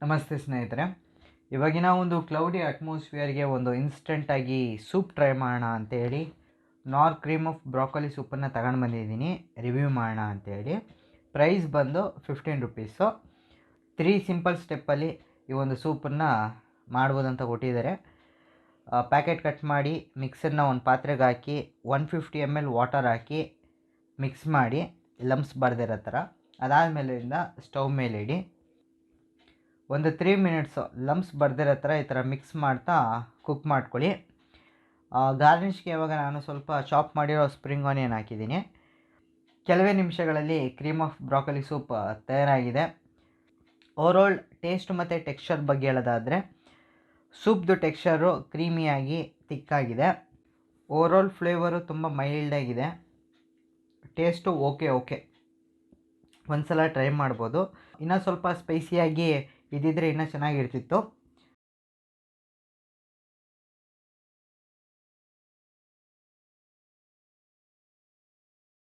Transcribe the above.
ನಮಸ್ತೆ ಸ್ನೇಹಿತರೆ. ಇವಾಗಿನ ಒಂದು ಕ್ಲೌಡಿ ಅಟ್ಮಾಸ್ಫಿಯರ್ಗೆ ಒಂದು ಇನ್ಸ್ಟೆಂಟಾಗಿ ಸೂಪ್ ಟ್ರೈ ಮಾಡೋಣ ಅಂತೇಳಿ ನಾರ್ ಕ್ರೀಮ್ ಆಫ್ ಬ್ರಾಕೊಲಿ ಸೂಪನ್ನು ತಗೊಂಡು ಬಂದಿದ್ದೀನಿ ರಿವ್ಯೂ ಮಾಡೋಣ ಅಂತೇಳಿ. ಪ್ರೈಸ್ ಬಂದು ₹15. 3 ಸಿಂಪಲ್ ಸ್ಟೆಪ್ಪಲ್ಲಿ ಈ ಒಂದು ಸೂಪನ್ನು ಮಾಡ್ಬೋದಂತ ಕೊಟ್ಟಿದ್ದಾರೆ. ಪ್ಯಾಕೆಟ್ ಕಟ್ ಮಾಡಿ ಮಿಕ್ಸರ್ನ ಒಂದು ಪಾತ್ರೆಗೆ ಹಾಕಿ 150 ml ವಾಟರ್ ಹಾಕಿ ಮಿಕ್ಸ್ ಮಾಡಿ ಲಮ್ಸ್ ಬರ್ದಿರೋ ಥರ. ಅದಾದಮೇಲಿಂದ ಸ್ಟವ್ ಮೇಲೆ ಇಡಿ. ಒಂದು 3 ಮಿನಿಟ್ಸು ಲಮ್ಸ್ ಬರ್ದಿರೋ ಥರ ಈ ಥರ ಮಿಕ್ಸ್ ಮಾಡ್ತಾ ಕುಕ್ ಮಾಡ್ಕೊಳ್ಳಿ. ಗಾರ್ನಿಷ್ಗೆ ಇವಾಗ ನಾನು ಸ್ವಲ್ಪ ಚಾಪ್ ಮಾಡಿರೋ ಸ್ಪ್ರಿಂಗ್ ಆನಿಯನ್ ಹಾಕಿದ್ದೀನಿ. ಕೆಲವೇ ನಿಮಿಷಗಳಲ್ಲಿ ಕ್ರೀಮ್ ಆಫ್ ಬ್ರಾಕೊಲಿ ಸೂಪ್ ತಯಾರಾಗಿದೆ. ಓವರಾಲ್ ಟೇಸ್ಟ್ ಮತ್ತು ಟೆಕ್ಸ್ಚರ್ ಬಗ್ಗೆ ಹೇಳೋದಾದರೆ ಸೂಪ್ದು ಟೆಕ್ಸ್ಚರು ಕ್ರೀಮಿಯಾಗಿ ತಿಕ್ಕಾಗಿದೆ. ಓವರಾಲ್ ಫ್ಲೇವರು ತುಂಬ ಮೈಲ್ಡಾಗಿದೆ. ಟೇಸ್ಟು ಓಕೆ ಒಂದು ಸಲ ಟ್ರೈ ಮಾಡ್ಬೋದು. ಇನ್ನೂ ಸ್ವಲ್ಪ ಸ್ಪೈಸಿಯಾಗಿ ಇದ್ದಿದ್ದರೆ ಇನ್ನೂ ಚೆನ್ನಾಗಿರ್ತಿತ್ತು.